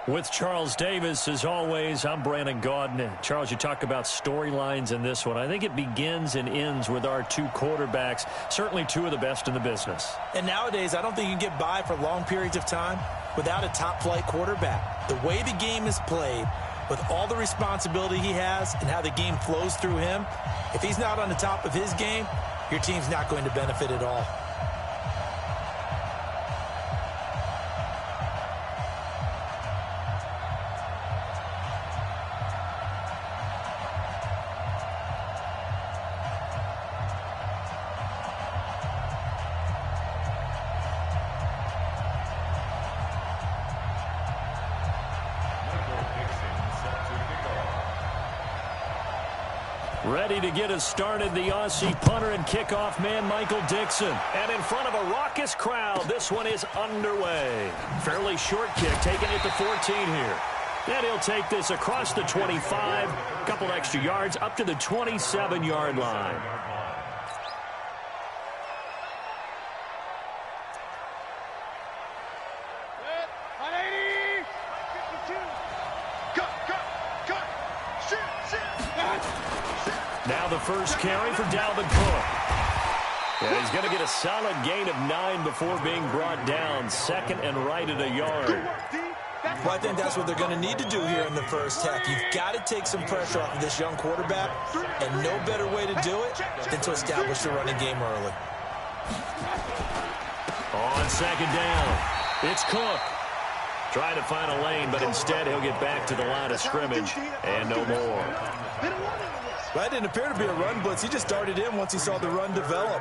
With Charles Davis, as always, I'm Brandon Gaudin. Charles, you talk about storylines in this one. I think it begins and ends with our two quarterbacks, certainly two of the best in the business. And nowadays, I don't think you can get by for long periods of time without a top-flight quarterback. The way the game is played, with all the responsibility he has and how the game flows through him, if he's not on the top of his game, your team's not going to benefit at all. Ready to get us started, the Aussie punter and kickoff man, Michael Dixon. And in front of a raucous crowd, this one is underway. Fairly short kick, taking it to 14 here. Then he'll take this across the 25, a couple extra yards, up to the 27-yard line. Now the first carry for Dalvin Cook. And he's going to get a solid gain of 9 before being brought down. Second and right at a yard. Well, I think that's what they're going to need to do here in the first half. You've got to take some pressure off of this young quarterback, and no better way to do it than to establish the running game early. On second down, it's Cook. Trying to find a lane, but instead he'll get back to the line of scrimmage and no more. Well, that didn't appear to be a run blitz. He just darted in once he saw the run develop.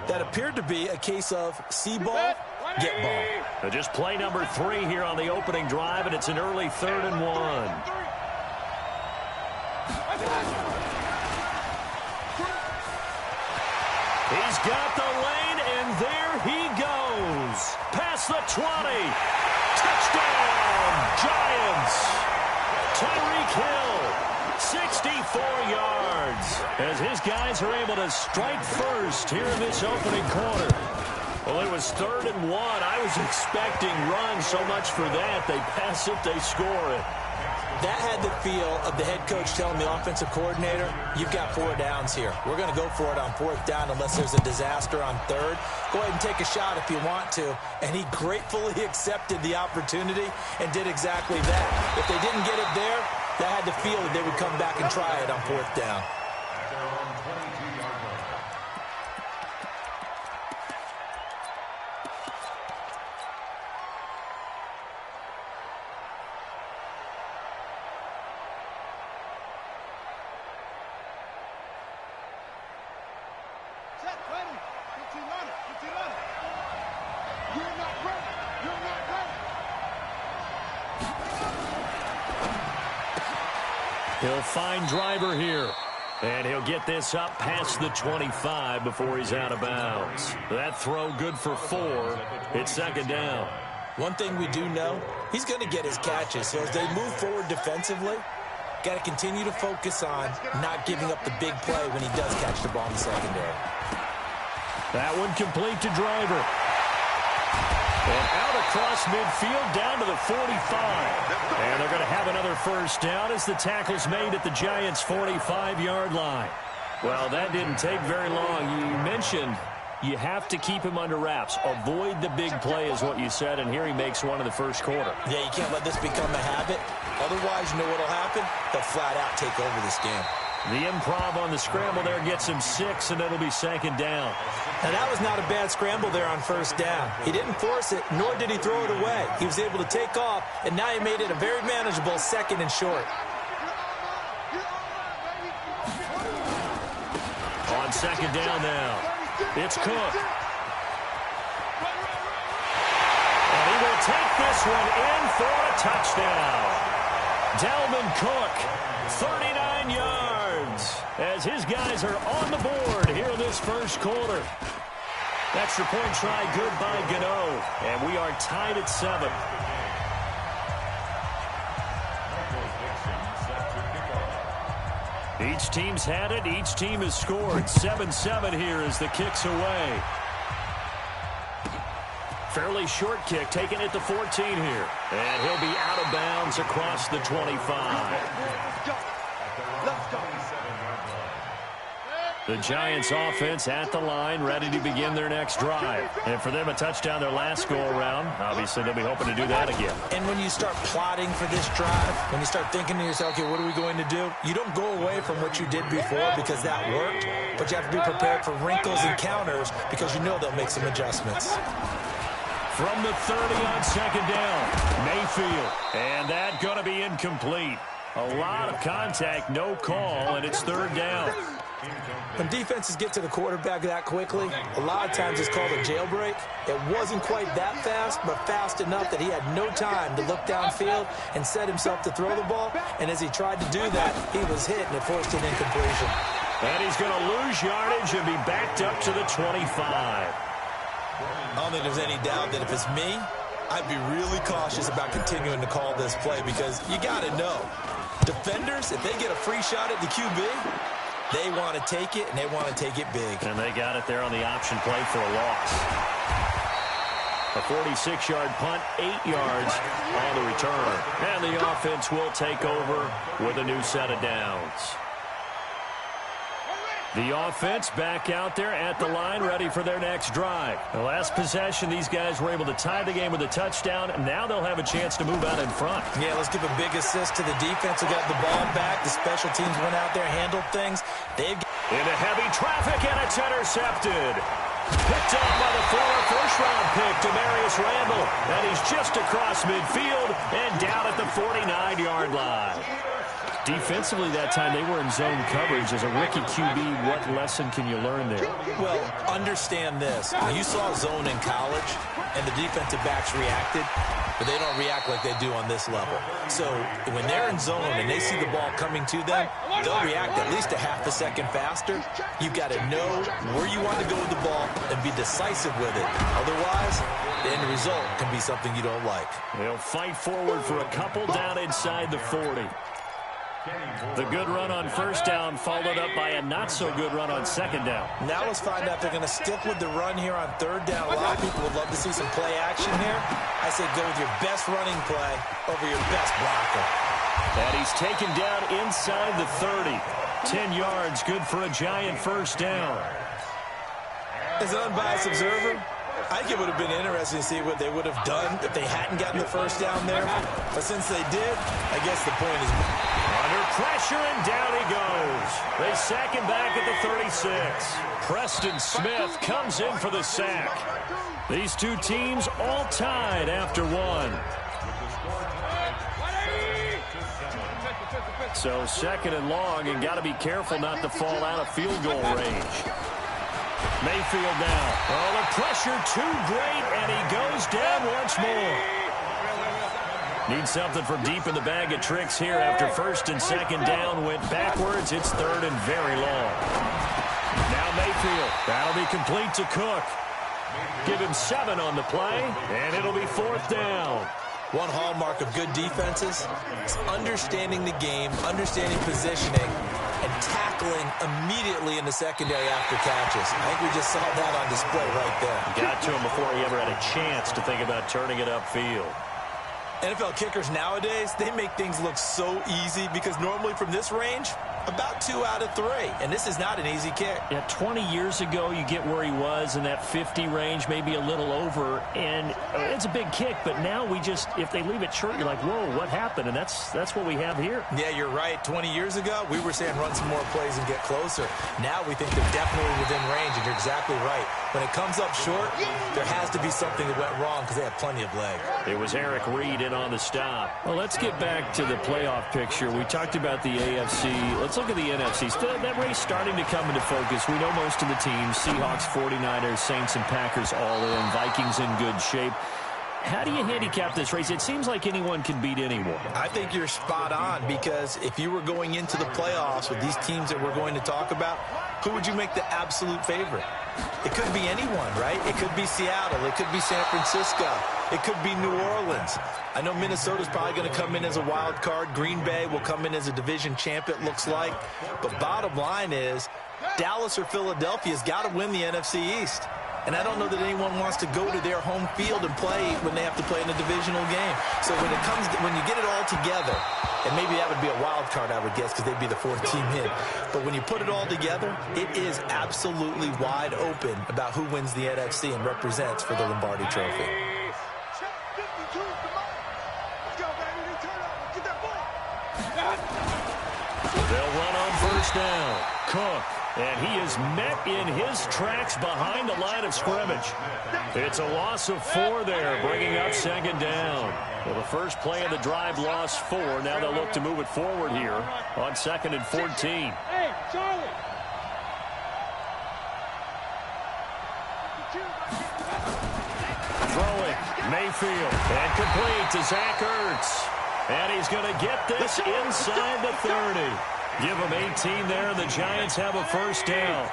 That appeared to be a case of see ball, get ball. Now just play number 3 here on the opening drive, and it's an early 3rd and 1. He's got the lane, and there he goes. Past the 20. Touchdown, Giants. Tyreek Hill, 64 yards. As his guys are able to strike first here in this opening quarter. Well, it was 3rd and 1. I was expecting runs, so much for that. They pass it, they score it. That had the feel of the head coach telling the offensive coordinator, you've got 4 downs here. We're going to go for it on 4th down unless there's a disaster on 3rd. Go ahead and take a shot if you want to. And he gratefully accepted the opportunity and did exactly that. If they didn't get it there, that had the feel that they would come back and try it on 4th down. He'll find Driver here. And he'll get this up past the 25 before he's out of bounds. That throw good for 4. It's 2nd down. One thing we do know, he's going to get his catches. So as they move forward defensively, got to continue to focus on not giving up the big play when he does catch the ball in the secondary. That one complete to Driver. And out across midfield down to the 45. And they're going to have another first down as the tackle's made at the Giants' 45-yard line. Well, that didn't take very long. You mentioned you have to keep him under wraps. Avoid the big play is what you said, and here he makes one in the first quarter. Yeah, you can't let this become a habit. Otherwise, you know what will happen? They'll flat out take over this game. The improv on the scramble there gets him 6, and it'll be 2nd down. Now, that was not a bad scramble there on 1st down. He didn't force it, nor did he throw it away. He was able to take off, and now he made it a very manageable 2nd and short. On 2nd down now, it's Cook. And he will take this one in for a touchdown. Dalvin Cook, 39 yards, as his guys are on the board here in this first quarter. Extra point try good by Gano, and we are tied at 7. Each team's had it. Each team has scored. 7-7 here as the kick's away. Fairly short kick, taking it to 14 here. And he'll be out of bounds across the 25. Let's go. The Giants offense at the line, ready to begin their next drive. And for them, a touchdown their last go-around. Obviously, they'll be hoping to do that again. And when you start plotting for this drive, when you start thinking to yourself, okay, what are we going to do? You don't go away from what you did before because that worked, but you have to be prepared for wrinkles and counters because you know they'll make some adjustments. From the 30 on second down, Mayfield. And that going to be incomplete. A lot of contact, no call, and it's third down. When defenses get to the quarterback that quickly, a lot of times it's called a jailbreak. It wasn't quite that fast, but fast enough that he had no time to look downfield and set himself to throw the ball. And as he tried to do that, he was hit and it forced an incompletion. And he's going to lose yardage and be backed up to the 25. I don't think there's any doubt that if it's me, I'd be really cautious about continuing to call this play because you got to know, defenders, if they get a free shot at the QB, they want to take it, and they want to take it big. And they got it there on the option play for a loss. A 46-yard punt, 8 yards on the return. And the offense will take over with a new set of downs. The offense back out there at the line, ready for their next drive. The last possession, these guys were able to tie the game with a touchdown. Now they'll have a chance to move out in front. Yeah, let's give a big assist to the defense who got the ball back. The special teams went out there, handled things. They've into heavy traffic, and it's intercepted. Picked up by the former first-round pick, Demarius Randall. And he's just across midfield and down at the 49-yard line. Defensively that time, they were in zone coverage. As a rookie QB, what lesson can you learn there? Well, understand this. You saw zone in college, and the defensive backs reacted, but they don't react like they do on this level. So when they're in zone and they see the ball coming to them, they'll react at least a half a second faster. You've got to know where you want to go with the ball and be decisive with it. Otherwise, the end result can be something you don't like. They'll fight forward for a couple down inside the 40. The good run on first down followed up by a not-so-good run on second down. Now let's find out if they're going to stick with the run here on third down. A lot of people would love to see some play action here. I say go with your best running play over your best blocker. And he's taken down inside the 30. 10 yards, good for a Giant first down. As an unbiased observer, I think it would have been interesting to see what they would have done if they hadn't gotten the first down there. But since they did, I guess the point is... Under pressure, and down he goes. They sack him back at the 36. Preston Smith comes in for the sack. These two teams all tied after one. So second and long, and got to be careful not to fall out of field goal range. Mayfield now. Oh, the pressure too great, and he goes down once more. Need something from deep in the bag of tricks here after first and second down went backwards. It's third and very long. Now Mayfield. That'll be complete to Cook. Give him 7 on the play, and it'll be fourth down. One hallmark of good defenses is understanding the game, understanding positioning, and tackling immediately in the secondary after catches. I think we just saw that on display right there. Got to him before he ever had a chance to think about turning it upfield. NFL kickers nowadays, they make things look so easy because normally from this range, about 2 out of 3. And this is not an easy kick. Yeah, 20 years ago, you get where he was in that 50 range, maybe a little over. And it's a big kick, but now we just, if they leave it short, you're like, whoa, what happened? And that's what we have here. Yeah, you're right. 20 years ago, we were saying run some more plays and get closer. Now we think they're definitely within range, and you're exactly right. When it comes up short, there has to be something that went wrong because they have plenty of leg. It was Eric Reed in on the stop. Well, let's get back to the playoff picture. We talked about the AFC. Let's look at the NFC. Still, that race starting to come into focus. We know most of the teams, Seahawks, 49ers, Saints, and Packers all in. Vikings in good shape. How do you handicap this race? It seems like anyone can beat anyone. I think you're spot on because if you were going into the playoffs with these teams that we're going to talk about, who would you make the absolute favorite? It could be anyone, right? It could be Seattle. It could be San Francisco. It could be New Orleans. I know Minnesota's probably going to come in as a wild card. Green Bay will come in as a division champ, it looks like. But bottom line is, Dallas or Philadelphia's got to win the NFC East. And I don't know that anyone wants to go to their home field and play when they have to play in a divisional game. So when you get it all together, and maybe that would be a wild card, I would guess, because they'd be the fourth team in. But when you put it all together, it is absolutely wide open about who wins the NFC and represents for the Lombardi Trophy. They'll run on first down. Cook. And he is met in his tracks behind the line of scrimmage. It's a loss of 4 there, bringing up second down. Well, the first play of the drive lost 4. Now they'll look to move it forward here on 2nd and 14. Hey, Charlie. Throwing, Mayfield, and complete to Zach Ertz. And he's going to get this inside the 30. Give him 18 there, and the Giants have a first down.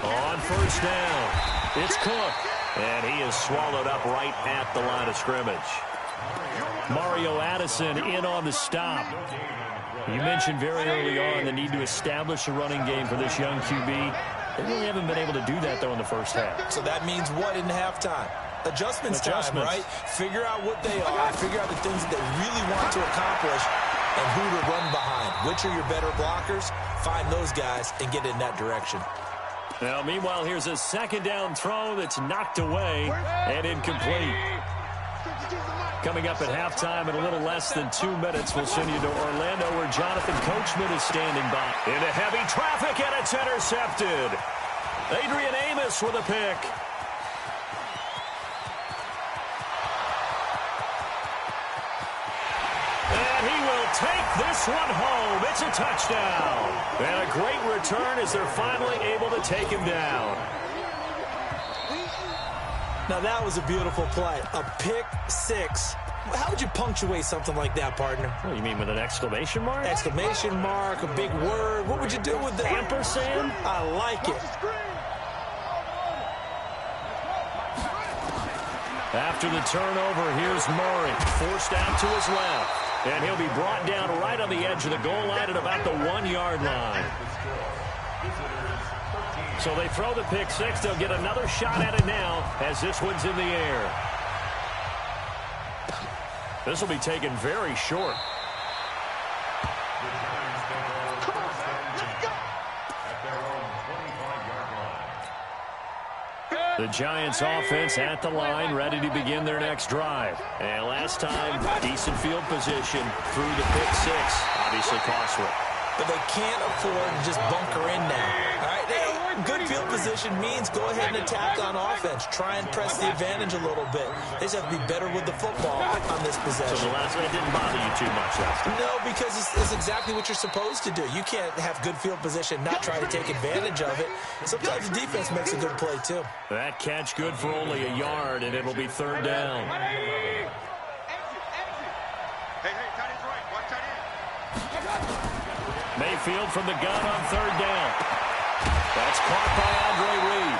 On first down, it's Cook, and he is swallowed up right at the line of scrimmage. Mario Addison in on the stop. You mentioned very early on the need to establish a running game for this young QB. They really haven't been able to do that, though, in the first half. So that means what in halftime? Adjustments time, right? Figure out what they are, figure out the things that they really want to accomplish, and who to run behind. Which are your better blockers? Find those guys and get in that direction. Now, meanwhile, here's a second down throw that's knocked away and incomplete. Coming up at halftime in a little less than 2 minutes, we'll send you to Orlando where Jonathan Coachman is standing by. Into heavy traffic, and it's intercepted. Adrian Amos with a pick. And he will take this one home. It's a touchdown. And a great return as they're finally able to take him down. Now, that was a beautiful play. A pick six. How would you punctuate something like that, partner? What do you mean, with an exclamation mark? Exclamation mark, a big word. What would you do with that? Ampersand? I like it. After the turnover, here's Murray. Forced out to his left. And he'll be brought down right on the edge of the goal line at about the 1-yard line. So they throw the pick six. They'll get another shot at it now as this one's in the air. This will be taken very short. The Giants offense at the line, ready to begin their next drive. And last time, decent field position through the pick six. Obviously costly. But they can't afford to just bunker in now. All right, good field position means go ahead and attack on offense. Try and press the advantage a little bit. They just have to be better with the football on this possession. So the last one didn't bother you too much last time? No, because it's exactly what you're supposed to do. You can't have good field position, not try to take advantage of it. Sometimes the defense makes a good play, too. That catch good for only a yard, and it'll be third down. Mayfield from the gun on third down. That's caught by Andre Reed.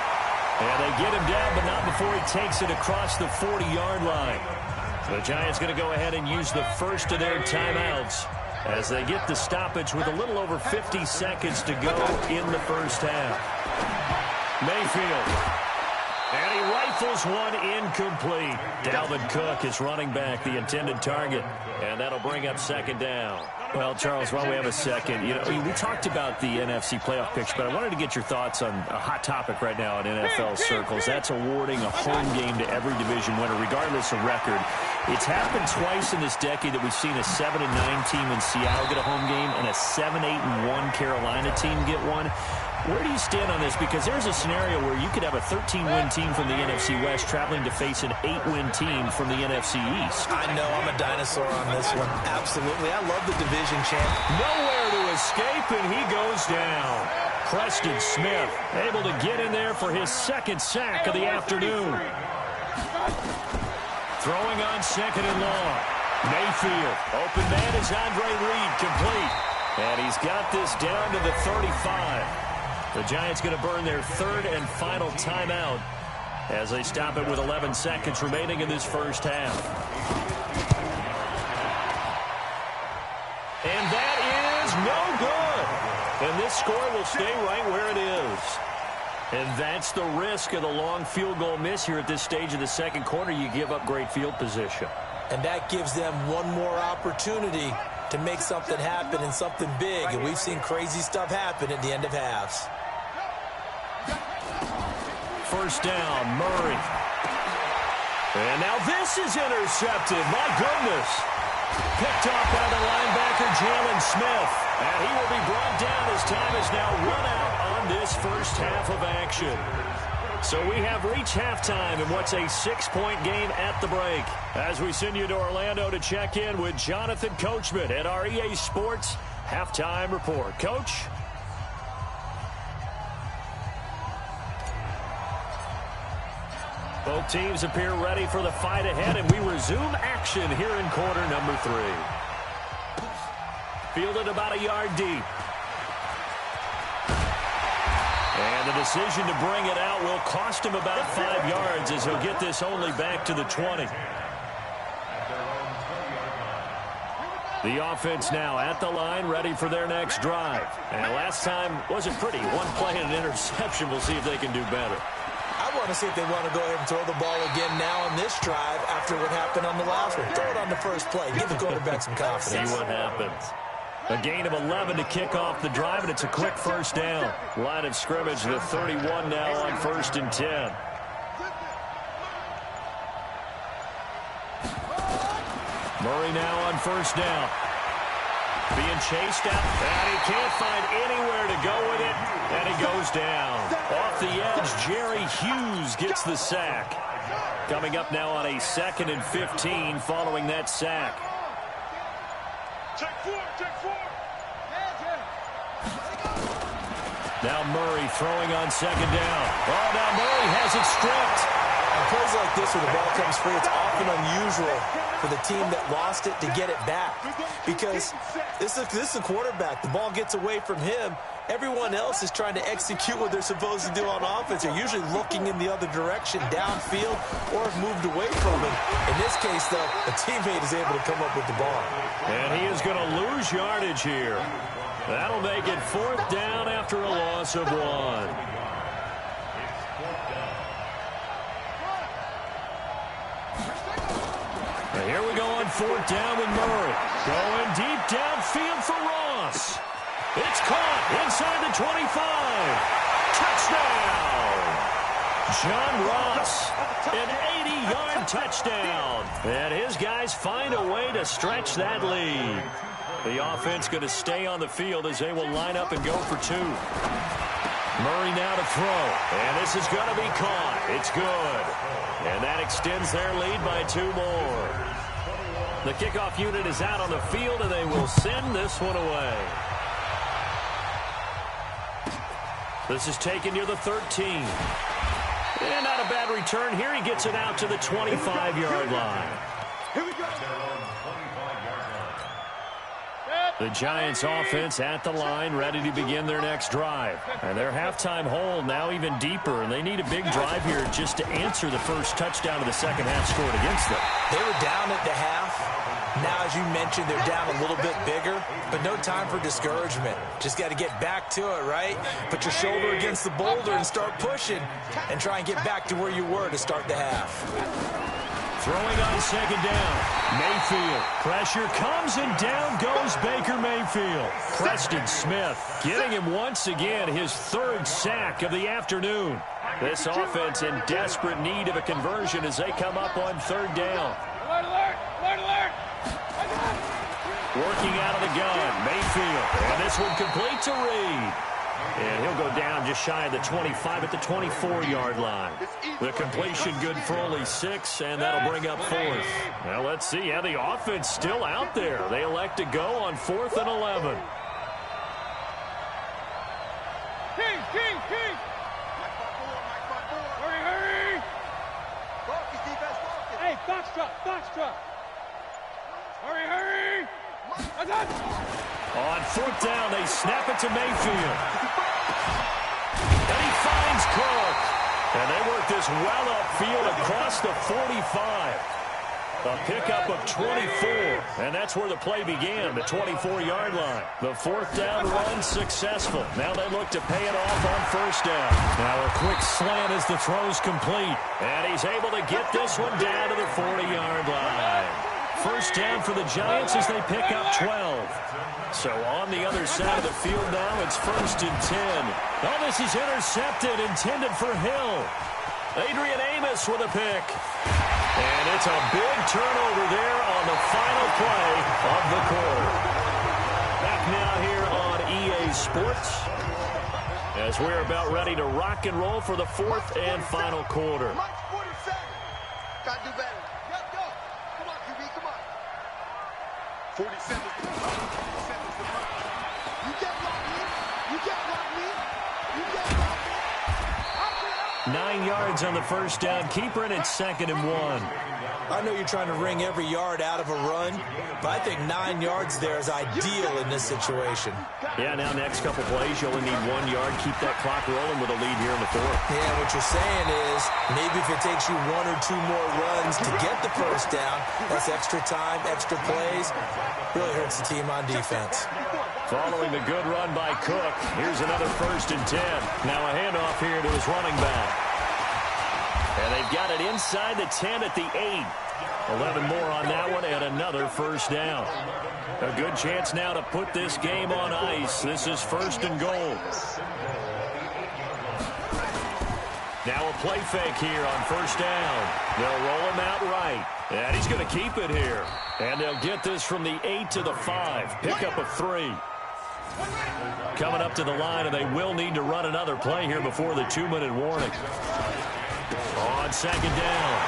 And they get him down, but not before he takes it across the 40-yard line. The Giants going to go ahead and use the first of their timeouts as they get the stoppage with a little over 50 seconds to go in the first half. Mayfield. And he rifles one incomplete. Dalvin Cook is running back, the intended target. And that'll bring up second down. Well, Charles, while we have a second, we talked about the NFC playoff picture, but I wanted to get your thoughts on a hot topic right now in NFL circles. That's awarding a home game to every division winner, regardless of record. It's happened twice in this decade that we've seen a 7-9 team in Seattle get a home game and a 7-8-1 Carolina team get one. Where do you stand on this? Because there's a scenario where you could have a 13-win team from the NFC West traveling to face an 8-win team from the NFC East. I know. I'm a dinosaur on this one. Absolutely. I love the division champ. Nowhere to escape, and he goes down. Preston Smith able to get in there for his second sack of the afternoon. Throwing on second and long. Mayfield. Open man is Andre Reed, complete. And he's got this down to the 35. The Giants going to burn their third and final timeout as they stop it with 11 seconds remaining in this first half. And that is no good. And this score will stay right where it is. And that's the risk of the long field goal miss here at this stage of the second quarter. You give up great field position. And that gives them one more opportunity to make something happen and something big. And we've seen crazy stuff happen at the end of halves. First down, Murray. And now this is intercepted. My goodness. Picked off by the linebacker, Jalen Smith. And he will be brought down as time is now run out on this first half of action. So we have reached halftime in what's a 6-point game at the break. As we send you to Orlando to check in with Jonathan Coachman at our EA Sports Halftime Report. Coach? Both teams appear ready for the fight ahead, and we resume action here in quarter number 3. Fielded about a yard deep. And the decision to bring it out will cost him about 5 yards as he'll get this only back to the 20. The offense now at the line, ready for their next drive. And last time wasn't pretty. One play and an interception. We'll see if they can do better. I want to see if they want to go ahead and throw the ball again now on this drive after what happened on the last one. Throw it on the first play. Give the quarterback some confidence. See what happens. A gain of 11 to kick off the drive, and it's a quick first down. Line of scrimmage, the 31 now on 1st and 10. Murray now on first down. Being chased out, and he can't find anywhere to go with it, and he goes down. Off the edge, Jerry Hughes gets the sack. Coming up now on a 2nd and 15 following that sack. Now Murray throwing on 2nd down. Oh, now Murray has it stripped. On plays like this where the ball comes free, it's often unusual for the team that lost it to get it back. Because this is a quarterback. The ball gets away from him. Everyone else is trying to execute what they're supposed to do on offense. They're usually looking in the other direction, downfield, or have moved away from him. In this case, though, a teammate is able to come up with the ball. And he is going to lose yardage here. That'll make it 4th down after a loss of 1. Now here we go on 4th down with Murray. Going deep downfield for Ross. It's caught inside the 25. Touchdown! John Ross, an 80-yard touchdown. And his guys find a way to stretch that lead. The offense going to stay on the field as they will line up and go for 2. Murray now to throw. And this is going to be caught. It's good. And that extends their lead by 2 more. The kickoff unit is out on the field, and they will send this one away. This is taken near the 13. And not a bad return here. He gets it out to the 25-yard line. Here we go. The Giants offense at the line, ready to begin their next drive. And their halftime hold now even deeper, and they need a big drive here just to answer the first touchdown of the second half scored against them. They were down at the half. Now, as you mentioned, they're down a little bit bigger, but no time for discouragement. Just got to get back to it, right? Put your shoulder against the boulder and start pushing and try and get back to where you were to start the half. Throwing on 2nd down. Mayfield. Pressure comes, and down goes Baker Mayfield. Preston Smith getting him once again his 3rd sack of the afternoon. This offense in desperate need of a conversion as they come up on 3rd down. Alert, alert, alert, alert. Working out of the gun, Mayfield. And this one complete to Reed. And he'll go down just shy of the 25 at the 24-yard line. The completion good for only 6, and that'll bring up 4th. Now let's see. Yeah, the offense still out there. They elect to go on 4th and 11. King. Hurry. Hey, box truck. Hurry. On 4th down, they snap it to Mayfield. And he finds Cook. And they work this well upfield across the 45. A pickup of 24, and that's where the play began, the 24-yard line. The fourth down run successful. Now they look to pay it off on first down. Now a quick slant as the throw's complete, and he's able to get this one down to the 40-yard line. First down for the Giants as they pick up 12. So on the other side of the field now, it's 1st and 10. Oh, this is intercepted, intended for Hill. Adrian Amos with a pick. And it's a big turnover there on the final play of the quarter. Back now here on EA Sports as we're about ready to rock and roll for the fourth and final quarter. Got to do better. Yep, go. Come on, QB, come on. 47. You can't block me. You can't block me. You can't block me. 9 yards on the first down. Keeper, and it's 2nd and 1. I know you're trying to wring every yard out of a run, but I think 9 yards there is ideal in this situation. Yeah, now next couple plays, you only need 1 yard. Keep that clock rolling with a lead here in the fourth. Yeah, what you're saying is maybe if it takes you 1 or 2 more runs to get the first down, that's extra time, extra plays. Really hurts the team on defense. Following the good run by Cook, here's another 1st and 10. Now a handoff here to his running back. And they've got it inside the 10 at the 8. 11 more on that one and another first down. A good chance now to put this game on ice. This is 1st and goal. Now a play fake here on first down. They'll roll him out right. And he's going to keep it here. And they'll get this from the 8 to the 5. Pickup of 3. Coming up to the line, and they will need to run another play here before the 2-minute warning. On 2nd down,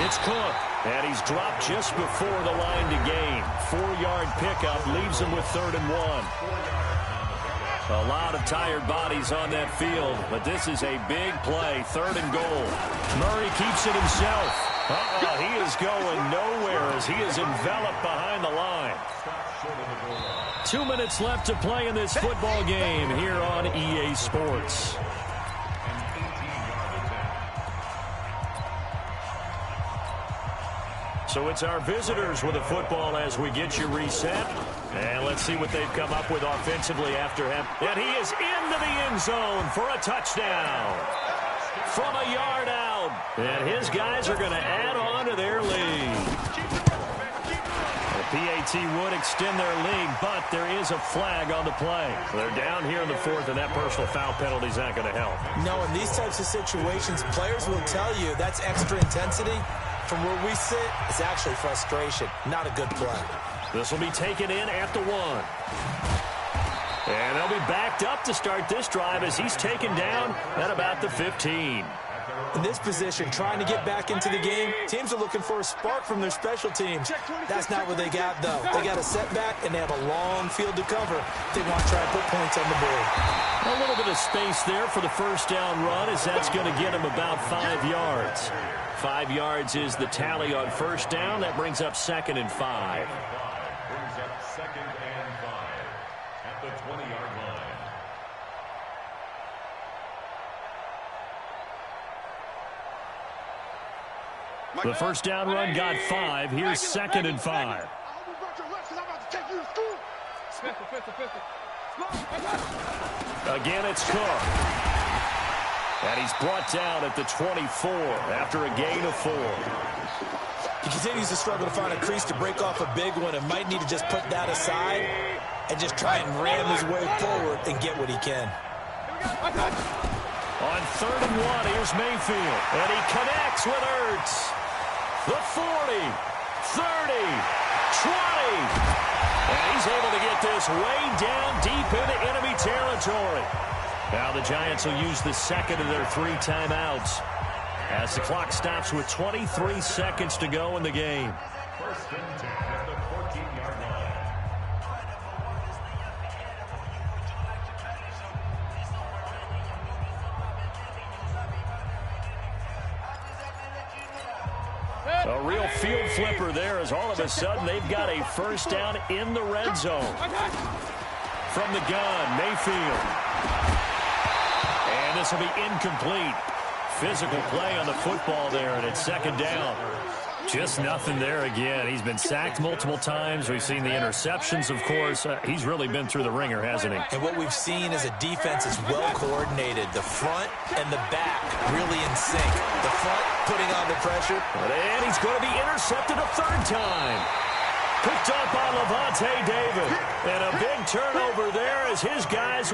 it's Cook, and he's dropped just before the line to gain. 4-yard pickup leaves him with 3rd and 1. A lot of tired bodies on that field, but this is a big play, 3rd and goal. Murray keeps it himself. He is going nowhere as he is enveloped behind the line. 2 minutes left to play in this football game here on EA Sports. So it's our visitors with the football as we get you reset. And let's see what they've come up with offensively after him. And he is into the end zone for a touchdown from a yard out. And his guys are going to add on to their lead. The PAT would extend their lead, but there is a flag on the play. They're down here in the fourth, and that personal foul penalty is not going to help. No, in these types of situations, players will tell you that's extra intensity. From where we sit, it's actually frustration. Not a good play. This will be taken in at the 1. And they'll be backed up to start this drive as he's taken down at about the 15. In this position, trying to get back into the game, teams are looking for a spark from their special teams. That's not what they got, though. They got a setback, and they have a long field to cover. They want to try and put points on the board. A little bit of space there for the first down run, as that's going to get him about 5 yards. 5 yards is the tally on first down. That brings up 2nd and 5. Brings up 2nd and 5 at the 20-yard line. The first down run got 5. Here's 2nd and 5. Again, it's Cook. And he's brought down at the 24 after a gain of 4. He continues to struggle to find a crease to break off a big one and might need to just put that aside and just try and ram his way forward and get what he can. On 3rd and 1, here's Mayfield. And he connects with Ertz. The 40, 30, 20. And he's able to get this way down deep into enemy territory. Now the Giants will use the second of their 3 timeouts as the clock stops with 23 seconds to go in the game. First and 10 at the 14-yard line. A real field flipper there as all of a sudden they've got a first down in the red zone. From the gun, Mayfield. And this will be incomplete. physical play on the football there, and it's second down. Just nothing there again. He's been sacked multiple times. We've seen the interceptions, of course. He's really been through the ringer, hasn't he? And what we've seen is a defense is well coordinated. The front and the back really in sync. The front putting on the pressure. And he's going to be intercepted a third time. Picked up by Levante David. And a big turnover there as his guys